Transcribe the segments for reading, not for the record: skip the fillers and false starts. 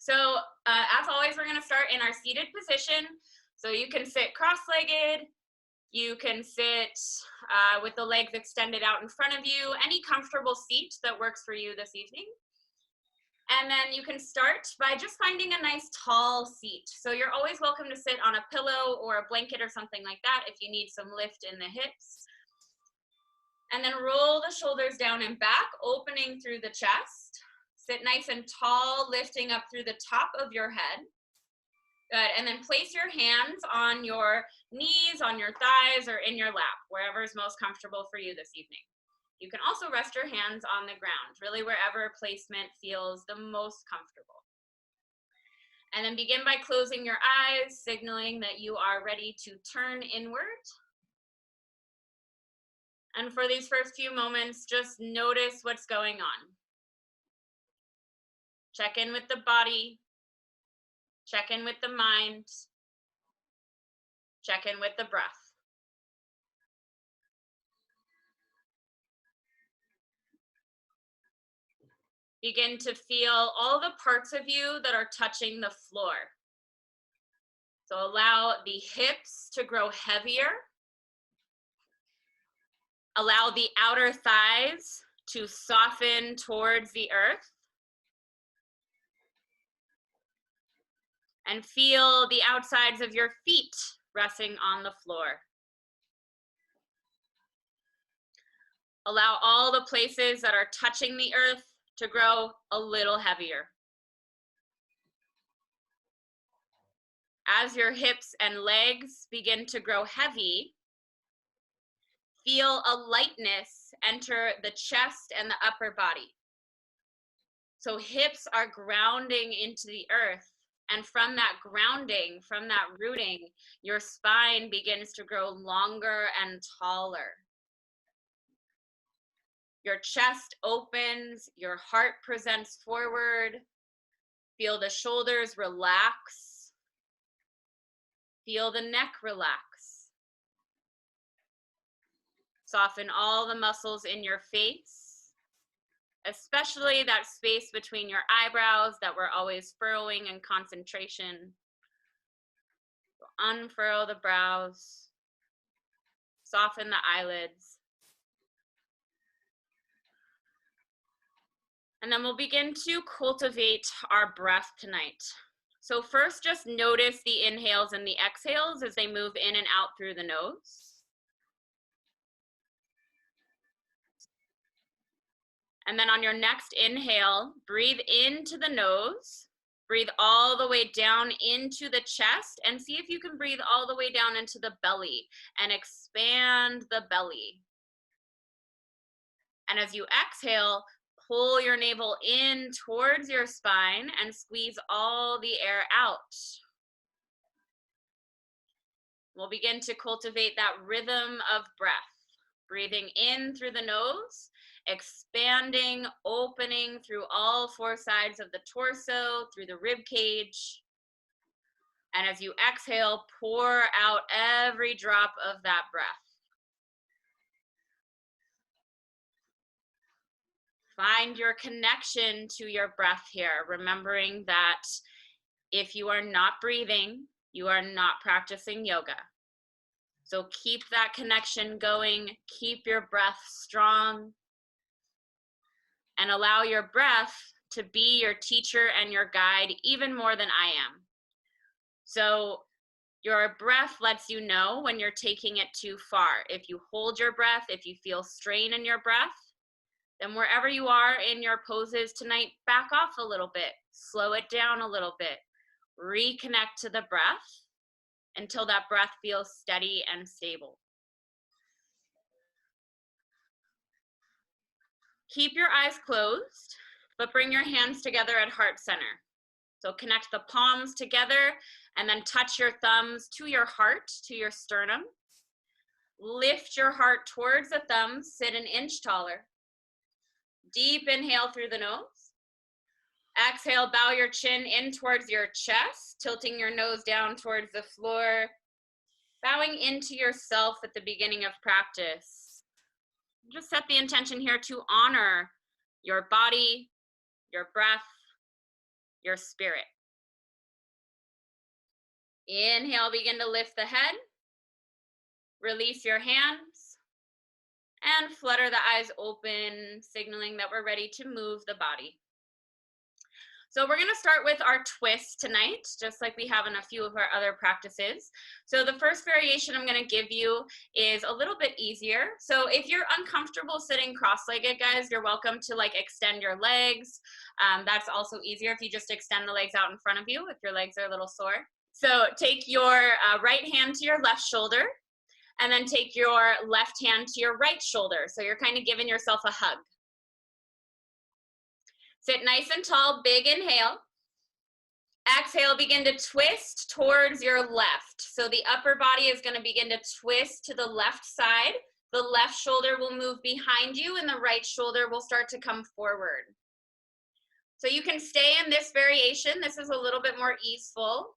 So as always, we're going to start in our seated position. So you can sit cross-legged. You can sit with the legs extended out in front of you, any comfortable seat that works for you this evening. And then you can start by just finding a nice tall seat. So you're always welcome to sit on a pillow or a blanket or something like that if you need some lift in the hips. And then roll the shoulders down and back, opening through the chest. Sit nice and tall, lifting up through the top of your head. Good, and then place your hands on your knees, on your thighs, or in your lap, wherever is most comfortable for you this evening. You can also rest your hands on the ground, really wherever placement feels the most comfortable. And then begin by closing your eyes, signaling that you are ready to turn inward. And for these first few moments, just notice what's going on. Check in with the body. Check in with the mind. Check in with the breath. Begin to feel all the parts of you that are touching the floor. So allow the hips to grow heavier. Allow the outer thighs to soften towards the earth. And feel the outsides of your feet resting on the floor. Allow all the places that are touching the earth to grow a little heavier. As your hips and legs begin to grow heavy, feel a lightness enter the chest and the upper body. So hips are grounding into the earth. And from that grounding, from that rooting, your spine begins to grow longer and taller. Your chest opens, your heart presents forward. Feel the shoulders relax. Feel the neck relax. Soften all the muscles in your face, especially that space between your eyebrows that we're always furrowing in concentration. Unfurl the brows, soften the eyelids. And then we'll begin to cultivate our breath tonight. So first, just notice the inhales and the exhales as they move in and out through the nose. And then on your next inhale, breathe into the nose, breathe all the way down into the chest, and see if you can breathe all the way down into the belly and expand the belly. And as you exhale, pull your navel in towards your spine and squeeze all the air out. We'll begin to cultivate that rhythm of breath, breathing in through the nose, expanding, opening through all four sides of the torso, through the rib cage. And as you exhale, pour out every drop of that breath. Find your connection to your breath here, remembering that if you are not breathing, you are not practicing yoga. So keep that connection going, keep your breath strong, and allow your breath to be your teacher and your guide even more than I am. So your breath lets you know when you're taking it too far. If you hold your breath, if you feel strain in your breath, then wherever you are in your poses tonight, back off a little bit, slow it down a little bit, reconnect to the breath until that breath feels steady and stable. Keep your eyes closed, but bring your hands together at heart center. So connect the palms together and then touch your thumbs to your heart, to your sternum. Lift your heart towards the thumbs, sit an inch taller. Deep inhale through the nose. Exhale, bow your chin in towards your chest, tilting your nose down towards the floor, bowing into yourself at the beginning of practice. Just set the intention here to honor your body, your breath, your spirit. Inhale, begin to lift the head. Release your hands. And flutter the eyes open, signaling that we're ready to move the body. So we're going to start with our twist tonight, just like we have in a few of our other practices. So the first variation I'm going to give you is a little bit easier. So if you're uncomfortable sitting cross-legged, guys, you're welcome to like extend your legs. That's also easier if you just extend the legs out in front of you if your legs are a little sore. So take your right hand to your left shoulder, and then take your left hand to your right shoulder. So you're kind of giving yourself a hug. Sit nice and tall, big inhale. Exhale, begin to twist towards your left. So the upper body is going to begin to twist to the left side. The left shoulder will move behind you and the right shoulder will start to come forward. So you can stay in this variation. This is a little bit more easeful.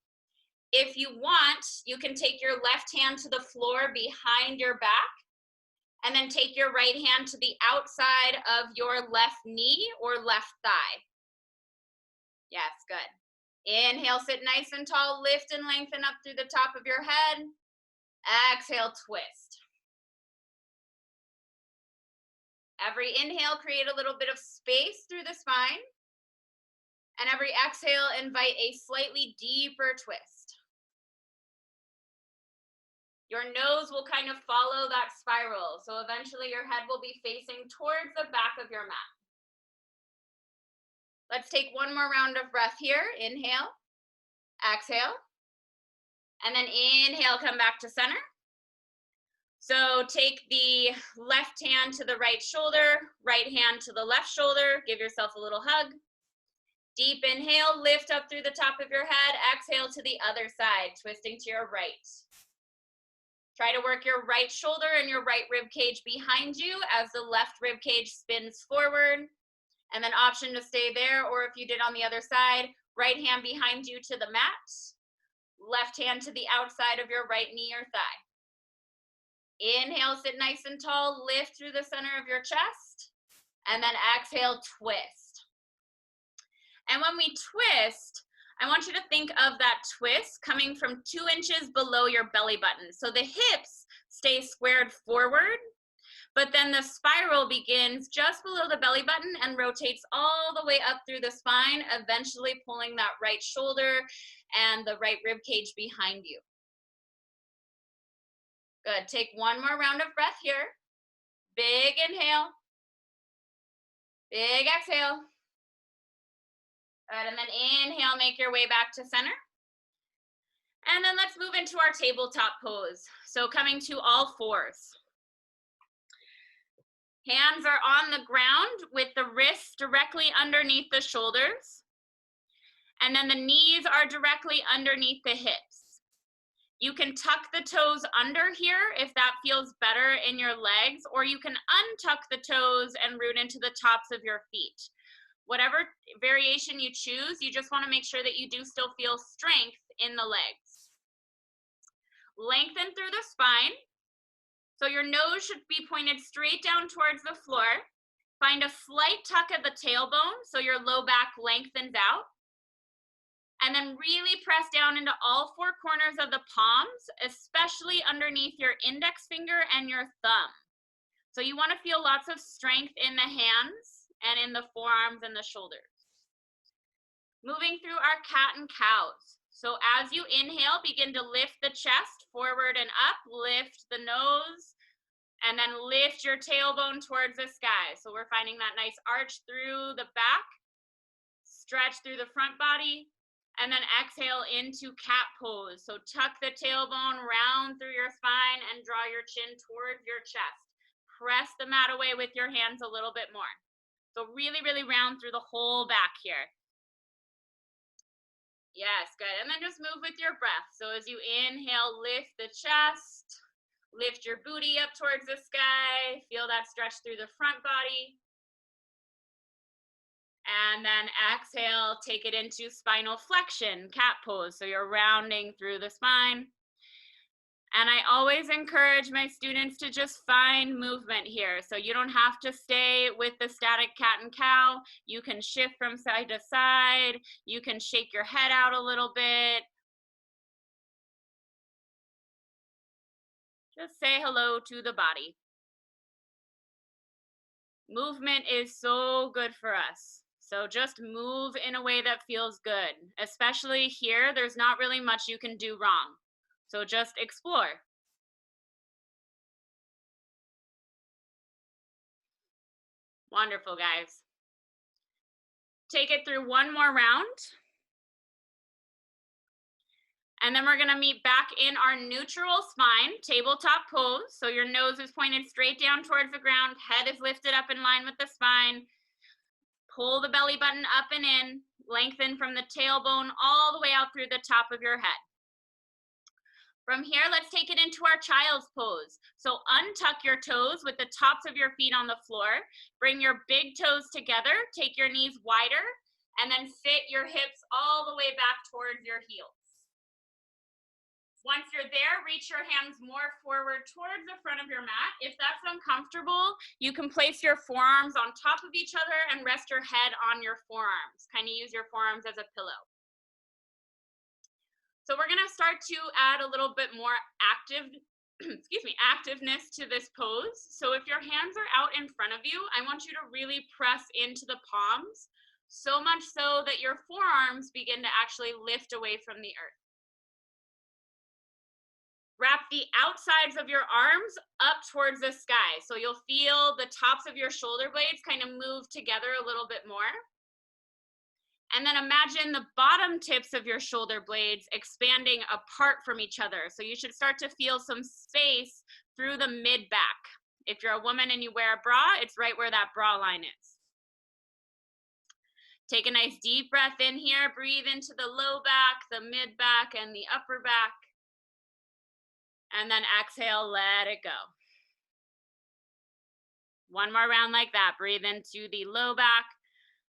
If you want, you can take your left hand to the floor behind your back, and then take your right hand to the outside of your left knee or left thigh. Yes, good. Inhale, sit nice and tall, lift and lengthen up through the top of your head. Exhale, twist. Every inhale, create a little bit of space through the spine. And every exhale, invite a slightly deeper twist. Your nose will kind of follow that spiral. So eventually your head will be facing towards the back of your mat. Let's take one more round of breath here. Inhale, exhale, and then inhale, come back to center. So take the left hand to the right shoulder, right hand to the left shoulder. Give yourself a little hug. Deep inhale, lift up through the top of your head. Exhale to the other side, twisting to your right. Try to work your right shoulder and your right rib cage behind you as the left rib cage spins forward. And then option to stay there, or if you did on the other side, right hand behind you to the mat, left hand to the outside of your right knee or thigh. Inhale, sit nice and tall, lift through the center of your chest, and then exhale, twist. And when we twist, I want you to think of that twist coming from 2 inches below your belly button. So the hips stay squared forward, but then the spiral begins just below the belly button and rotates all the way up through the spine, eventually pulling that right shoulder and the right rib cage behind you. Good. Take one more round of breath here. Big inhale. Big exhale. Good, and then inhale, make your way back to center. And then let's move into our tabletop pose. So coming to all fours. Hands are on the ground with the wrists directly underneath the shoulders. And then the knees are directly underneath the hips. You can tuck the toes under here if that feels better in your legs, or you can untuck the toes and root into the tops of your feet. Whatever variation you choose, you just want to make sure that you do still feel strength in the legs. Lengthen through the spine. So your nose should be pointed straight down towards the floor. Find a slight tuck at the tailbone so your low back lengthens out. And then really press down into all 4 corners of the palms, especially underneath your index finger and your thumb. So you want to feel lots of strength in the hands and in the forearms and the shoulders. Moving through our cat and cows. So as you inhale, begin to lift the chest forward and up, lift the nose, and then lift your tailbone towards the sky. So we're finding that nice arch through the back, stretch through the front body, and then exhale into cat pose. So tuck the tailbone, round through your spine, and draw your chin towards your chest. Press the mat away with your hands a little bit more. So really, really round through the whole back here. Yes, good. And then just move with your breath. So as you inhale, lift the chest, lift your booty up towards the sky. Feel that stretch through the front body. And then exhale, take it into spinal flexion, cat pose. So you're rounding through the spine. And I always encourage my students to just find movement here. So you don't have to stay with the static cat and cow. You can shift from side to side. You can shake your head out a little bit. Just say hello to the body. Movement is so good for us. So just move in a way that feels good. Especially here, there's not really much you can do wrong. So just explore. Wonderful, guys. Take it through one more round. And then we're gonna meet back in our neutral spine, tabletop pose. So your nose is pointed straight down towards the ground, head is lifted up in line with the spine. Pull the belly button up and in, lengthen from the tailbone all the way out through the top of your head. From here, let's take it into our child's pose. So untuck your toes with the tops of your feet on the floor. Bring your big toes together, take your knees wider, and then sit your hips all the way back towards your heels. Once you're there, reach your hands more forward towards the front of your mat. If that's uncomfortable, you can place your forearms on top of each other and rest your head on your forearms. Kind of use your forearms as a pillow. So we're gonna start to add a little bit more activeness to this pose. So if your hands are out in front of you, I want you to really press into the palms, so much so that your forearms begin to actually lift away from the earth. Wrap the outsides of your arms up towards the sky. So you'll feel the tops of your shoulder blades kind of move together a little bit more. And then imagine the bottom tips of your shoulder blades expanding apart from each other. So you should start to feel some space through the mid-back. If you're a woman and you wear a bra, it's right where that bra line is. Take a nice deep breath in here. Breathe into the low back, the mid-back, and the upper back. And then exhale, let it go. One more round like that. Breathe into the low back,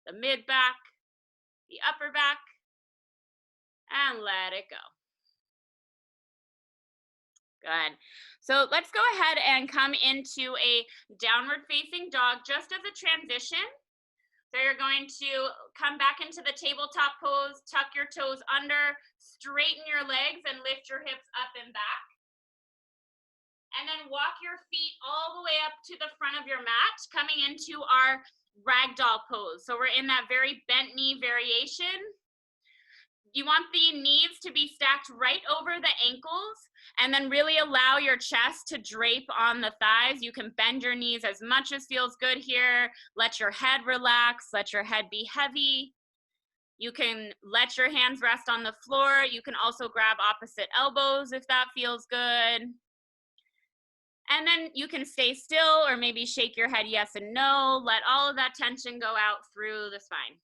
the mid back, the upper back, and let it go. Good. So let's go ahead and come into a downward facing dog just as a transition. So you're going to come back into the tabletop pose, tuck your toes under, straighten your legs, and lift your hips up and back. And then walk your feet all the way up to the front of your mat, coming into our ragdoll pose. So we're in that very bent knee variation. You want the knees to be stacked right over the ankles, and then really allow your chest to drape on the thighs. You can bend your knees as much as feels good here. Let your head relax, let your head be heavy. You can let your hands rest on the floor. You can also grab opposite elbows if that feels good. And then you can stay still or maybe shake your head yes and no. Let all of that tension go out through the spine.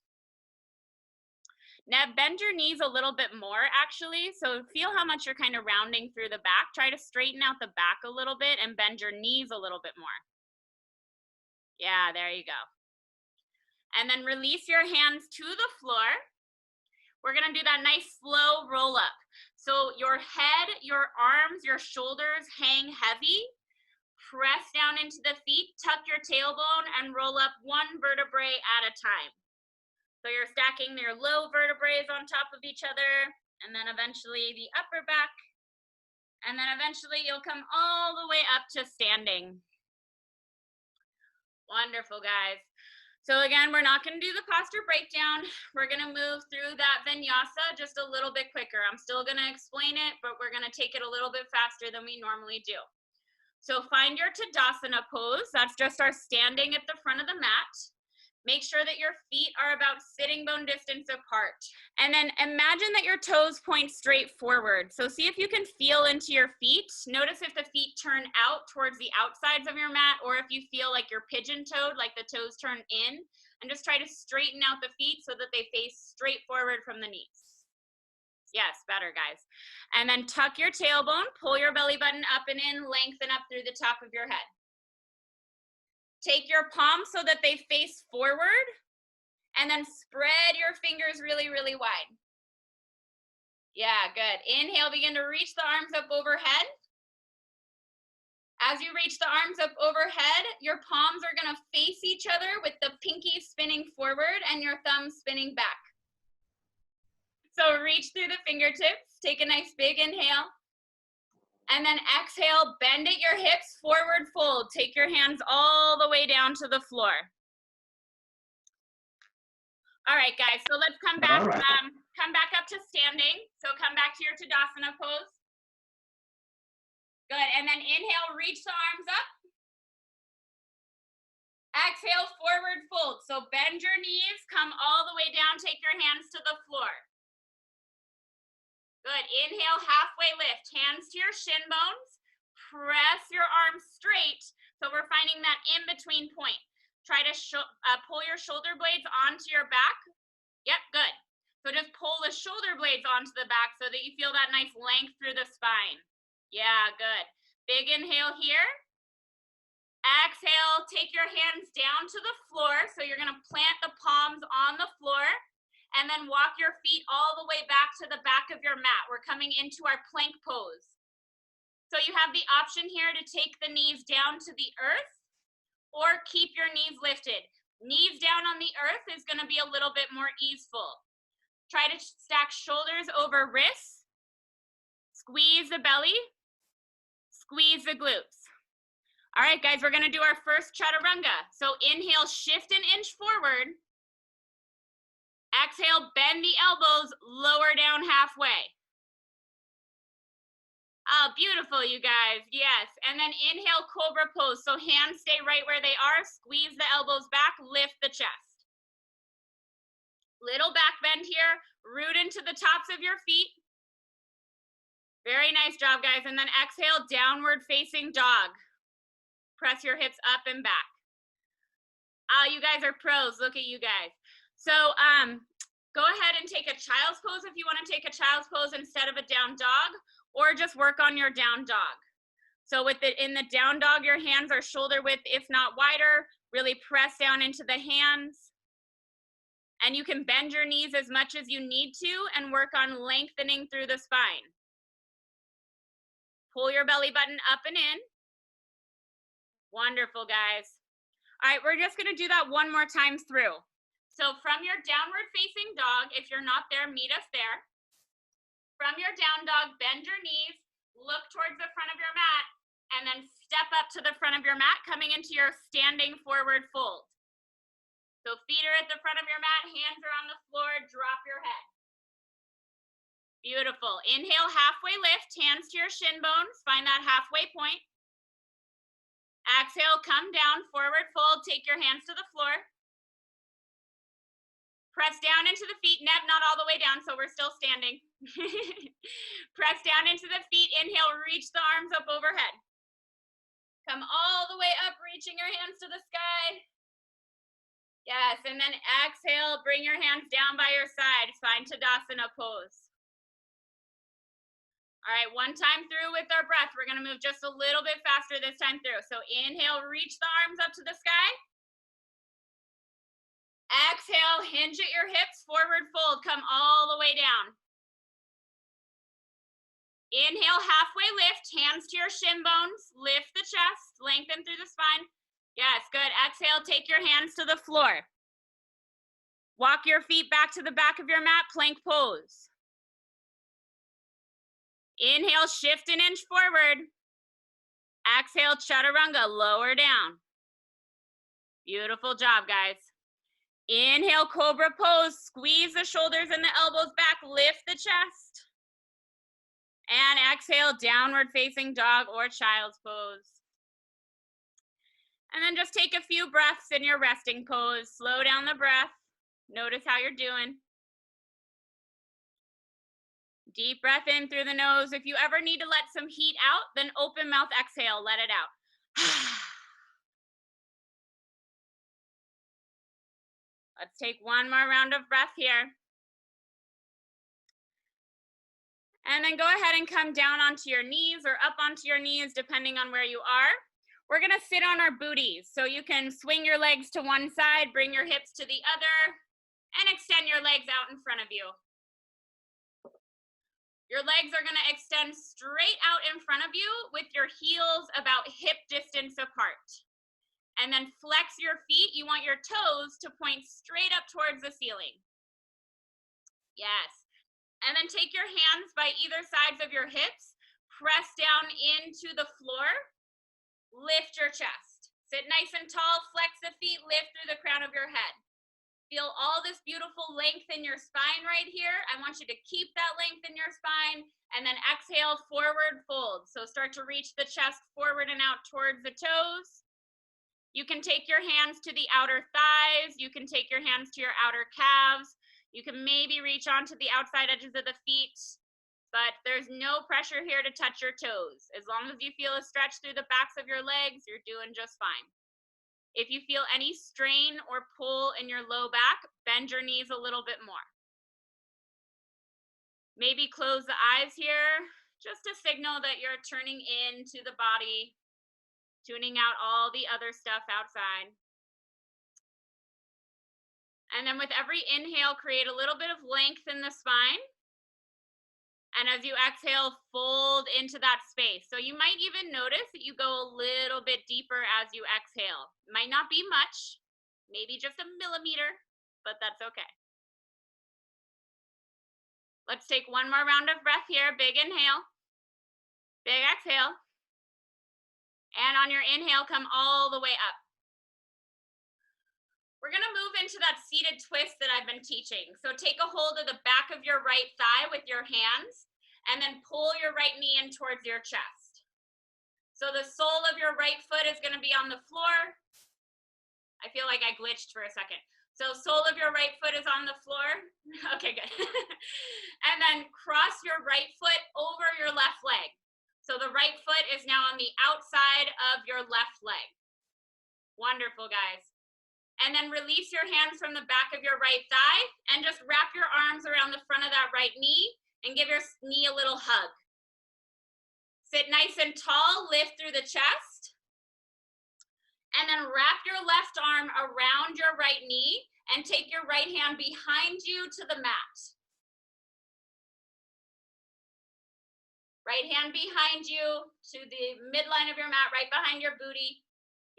Now bend your knees a little bit more actually. So feel how much you're kind of rounding through the back. Try to straighten out the back a little bit and bend your knees a little bit more. Yeah, there you go. And then release your hands to the floor. We're gonna do that nice slow roll up. So your head, your arms, your shoulders hang heavy. Press down into the feet, tuck your tailbone, and roll up one vertebrae at a time. So you're stacking your low vertebrae on top of each other, and then eventually the upper back, and then eventually you'll come all the way up to standing. Wonderful, guys. So again, we're not gonna do the posture breakdown. We're gonna move through that vinyasa just a little bit quicker. I'm still gonna explain it, but we're gonna take it a little bit faster than we normally do. So find your Tadasana pose. That's just our standing at the front of the mat. Make sure that your feet are about sitting bone distance apart. And then imagine that your toes point straight forward. So see if you can feel into your feet. Notice if the feet turn out towards the outsides of your mat, or if you feel like you're pigeon-toed, like the toes turn in. And just try to straighten out the feet so that they face straight forward from the knees. Yes, better, guys. And then tuck your tailbone, pull your belly button up and in, lengthen up through the top of your head. Take your palms so that they face forward, and then spread your fingers really, really wide. Yeah, good. Inhale, begin to reach the arms up overhead. As you reach the arms up overhead, your palms are gonna face each other with the pinky spinning forward and your thumbs spinning back. So reach through the fingertips, take a nice big inhale. And then exhale, bend at your hips, forward fold. Take your hands all the way down to the floor. All right, guys, so let's come back, come back up to standing. So come back to your Tadasana pose. Good, and then inhale, reach the arms up. Exhale, forward fold. So bend your knees, come all the way down, take your hands to the floor. Good, inhale, halfway lift, hands to your shin bones. Press your arms straight, so we're finding that in-between point. Try to pull your shoulder blades onto your back. Yep, good. So just pull the shoulder blades onto the back so that you feel that nice length through the spine. Yeah, good. Big inhale here. Exhale, take your hands down to the floor. So you're gonna plant the palms on the floor and then walk your feet all the way back to the back of your mat. We're coming into our plank pose. So you have the option here to take the knees down to the earth or keep your knees lifted. Knees down on the earth is going to be a little bit more easeful. Try to stack shoulders over wrists. Squeeze the belly. Squeeze the glutes. All right, guys, we're going to do our first Chaturanga. So inhale, shift an inch forward. Exhale, bend the elbows, lower down halfway. Oh, beautiful, you guys. Yes. And then inhale, cobra pose. So hands stay right where they are. Squeeze the elbows back, lift the chest. Little back bend here. Root into the tops of your feet. Very nice job, guys. And then exhale, downward facing dog. Press your hips up and back. Oh, you guys are pros. Look at you guys. So go ahead and take a child's pose if you want to take a child's pose instead of a down dog, or just work on your down dog. So in the down dog, your hands are shoulder width, if not wider. Really press down into the hands. And you can bend your knees as much as you need to and work on lengthening through the spine. Pull your belly button up and in. Wonderful, guys. All right, we're just gonna do that one more time through. So from your downward facing dog, if you're not there, meet us there. From your down dog, bend your knees, look towards the front of your mat, and then step up to the front of your mat, coming into your standing forward fold. So feet are at the front of your mat, hands are on the floor, drop your head. Beautiful. Inhale, halfway lift, hands to your shin bones, find that halfway point. Exhale, come down, forward fold, take your hands to the floor. Press down into the feet, not all the way down, so we're still standing. Press down into the feet, inhale, reach the arms up overhead. Come all the way up, reaching your hands to the sky. Yes, and then exhale, bring your hands down by your side, find Tadasana Pose. All right, one time through with our breath, we're gonna move just a little bit faster this time through. So inhale, reach the arms up to the sky. Exhale, hinge at your hips, forward fold, come all the way down. Inhale, halfway lift, hands to your shin bones, lift the chest, lengthen through the spine. Yes, good. Exhale, take your hands to the floor. Walk your feet back to the back of your mat, plank pose. Inhale, shift an inch forward. Exhale, Chaturanga, lower down. Beautiful job, guys. Inhale, cobra pose, squeeze the shoulders and the elbows back, lift the chest. And exhale, downward facing dog or child's pose. And then just take a few breaths in your resting pose. Slow down the breath. Notice how you're doing. Deep breath in through the nose. If you ever need to let some heat out, then open mouth exhale, let it out. Let's take one more round of breath here. And then go ahead and come down onto your knees or up onto your knees, depending on where you are. We're gonna sit on our booties. So you can swing your legs to one side, bring your hips to the other, and extend your legs out in front of you. Your legs are gonna extend straight out in front of you with your heels about hip distance apart. And then flex your feet. You want your toes to point straight up towards the ceiling. Yes. And then take your hands by either sides of your hips. press down into the floor. Lift your chest. Sit nice and tall, flex the feet, lift through the crown of your head. Feel all this beautiful length in your spine right here. I want you to keep that length in your spine, and then exhale, forward fold. So start to reach the chest forward and out towards the toes. You can take your hands to the outer thighs. You can take your hands to your outer calves. You can maybe reach onto the outside edges of the feet, but there's no pressure here to touch your toes. As long as you feel a stretch through the backs of your legs, you're doing just fine. If you feel any strain or pull in your low back, bend your knees a little bit more. Maybe close the eyes here, just to signal that you're turning into the body, tuning out all the other stuff outside. And then with every inhale, create a little bit of length in the spine. And as you exhale, fold into that space. So you might even notice that you go a little bit deeper as you exhale. Might not be much, maybe just a millimeter, but that's okay. Let's take one more round of breath here. Big inhale, big exhale. And on your inhale, come all the way up. We're gonna move into that seated twist that I've been teaching. So take a hold of the back of your right thigh with your hands, and then pull your right knee in towards your chest. So the sole of your right foot is gonna be on the floor. I feel like I glitched for a second. So sole of your right foot is on the floor. Okay, good. And then cross your right foot over your left leg. So the right foot is now on the outside of your left leg. Wonderful, guys. And then release your hands from the back of your right thigh and just wrap your arms around the front of that right knee and give your knee a little hug. Sit nice and tall, lift through the chest. And then wrap your left arm around your right knee and take your right hand behind you to the mat. Right hand behind you to the midline of your mat, right behind your booty.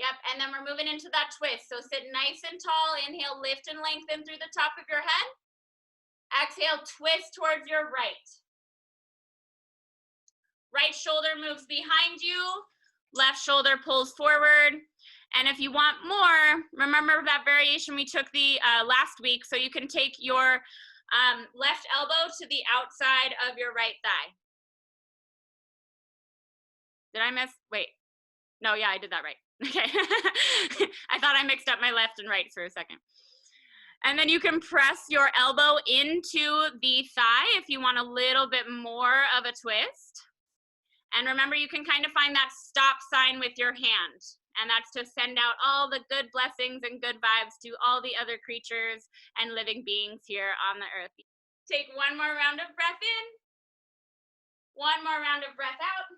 Yep, and then we're moving into that twist. So sit nice and tall, inhale, lift and lengthen through the top of your head. Exhale, twist towards your right. Right shoulder moves behind you, left shoulder pulls forward. And if you want more, remember that variation we took the last week, so you can take your left elbow to the outside of your right thigh. Did I miss? Wait. No, yeah, I did that right. Okay. I thought I mixed up my left and right for a second. And then you can press your elbow into the thigh if you want a little bit more of a twist. And remember, you can kind of find that stop sign with your hand. And that's to send out all the good blessings and good vibes to all the other creatures and living beings here on the earth. Take one more round of breath in. One more round of breath out.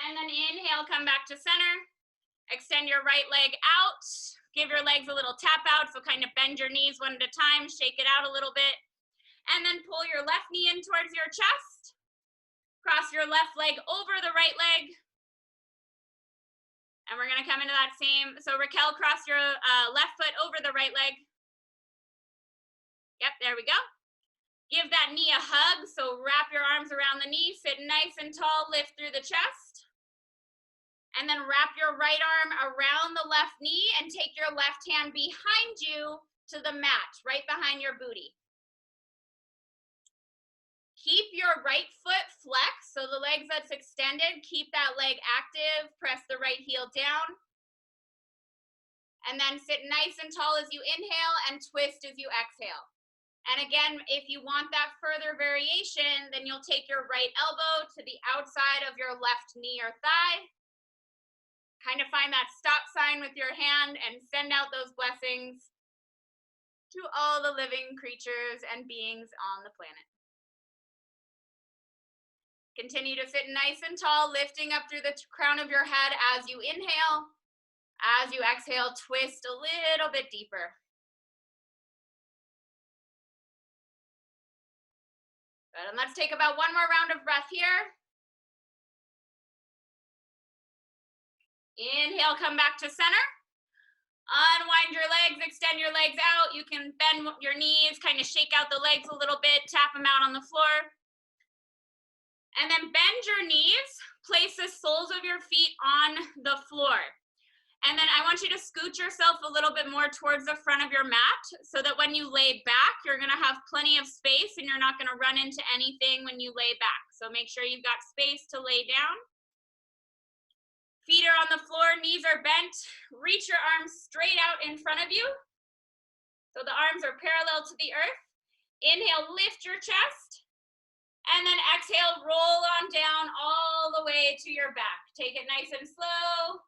And then inhale, come back to center. Extend your right leg out. Give your legs a little tap out, so kind of bend your knees one at a time, shake it out a little bit. And then pull your left knee in towards your chest. Cross your left leg over the right leg. And we're gonna come into that same, so Raquel, cross your left foot over the right leg. Yep, there we go. Give that knee a hug, so wrap your arms around the knee, sit nice and tall, lift through the chest. And then wrap your right arm around the left knee and take your left hand behind you to the mat, right behind your booty. Keep your right foot flexed, so the leg that's extended, keep that leg active, press the right heel down. And then sit nice and tall as you inhale and twist as you exhale. And again, if you want that further variation, then you'll take your right elbow to the outside of your left knee or thigh. Kind of find that stop sign with your hand and send out those blessings to all the living creatures and beings on the planet. Continue to sit nice and tall, lifting up through the crown of your head as you inhale. As you exhale, twist a little bit deeper. Good, and let's take about one more round of breath here. Inhale, come back to center. Unwind your legs, extend your legs out. You can bend your knees, kind of shake out the legs a little bit, tap them out on the floor. And then bend your knees, place the soles of your feet on the floor. And then I want you to scoot yourself a little bit more towards the front of your mat so that when you lay back, you're gonna have plenty of space and you're not gonna run into anything when you lay back. So make sure you've got space to lay down. Feet are on the floor, knees are bent. Reach your arms straight out in front of you. So the arms are parallel to the earth. Inhale, lift your chest. And then exhale, roll on down all the way to your back. Take it nice and slow.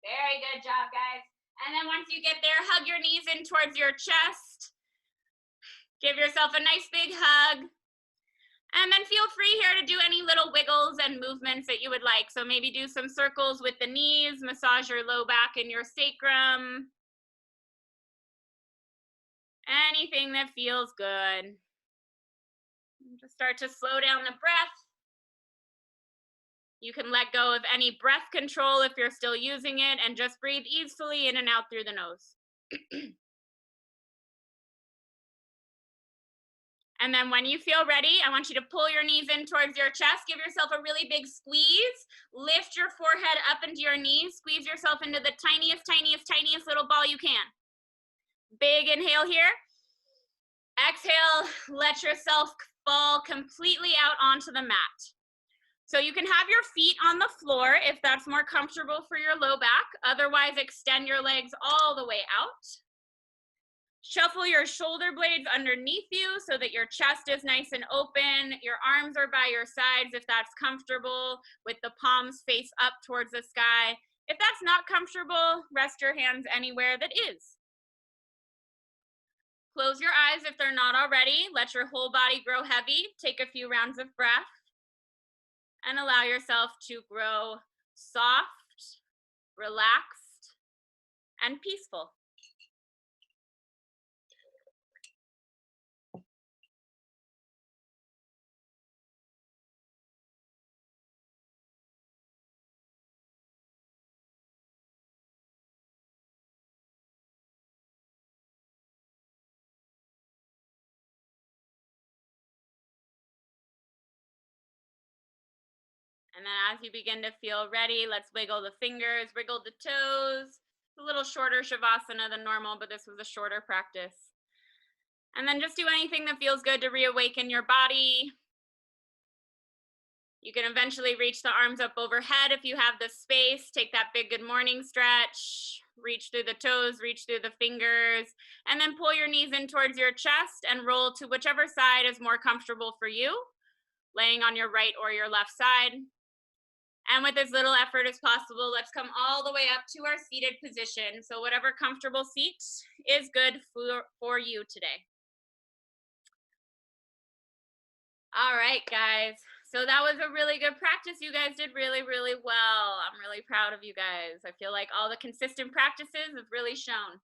Very good job, guys. And then once you get there, hug your knees in towards your chest. Give yourself a nice big hug. And then feel free here to do any little wiggles and movements that you would like. So maybe do some circles with the knees, massage your low back and your sacrum. Anything that feels good. Just start to slow down the breath. You can let go of any breath control if you're still using it and just breathe easily in and out through the nose. And then when you feel ready, I want you to pull your knees in towards your chest. Give yourself a really big squeeze. Lift your forehead up into your knees. Squeeze yourself into the tiniest, tiniest, tiniest little ball you can. Big inhale here. Exhale, let yourself fall completely out onto the mat. So you can have your feet on the floor if that's more comfortable for your low back. Otherwise, extend your legs all the way out. Shuffle your shoulder blades underneath you so that your chest is nice and open. Your arms are by your sides if that's comfortable, with the palms face up towards the sky. If that's not comfortable, rest your hands anywhere that is. Close your eyes if they're not already. Let your whole body grow heavy. Take a few rounds of breath. And allow yourself to grow soft, relaxed, and peaceful. And then as you begin to feel ready, let's wiggle the fingers, wiggle the toes. It's a little shorter shavasana than normal, but this was a shorter practice. And then just do anything that feels good to reawaken your body. You can eventually reach the arms up overhead if you have the space. Take that big good morning stretch. Reach through the toes, reach through the fingers, and then pull your knees in towards your chest and roll to whichever side is more comfortable for you, laying on your right or your left side. And with as little effort as possible, let's come all the way up to our seated position. So whatever comfortable seat is good for you today. All right, guys. So that was a really good practice. You guys did really, really well. I'm really proud of you guys. I feel like all the consistent practices have really shown.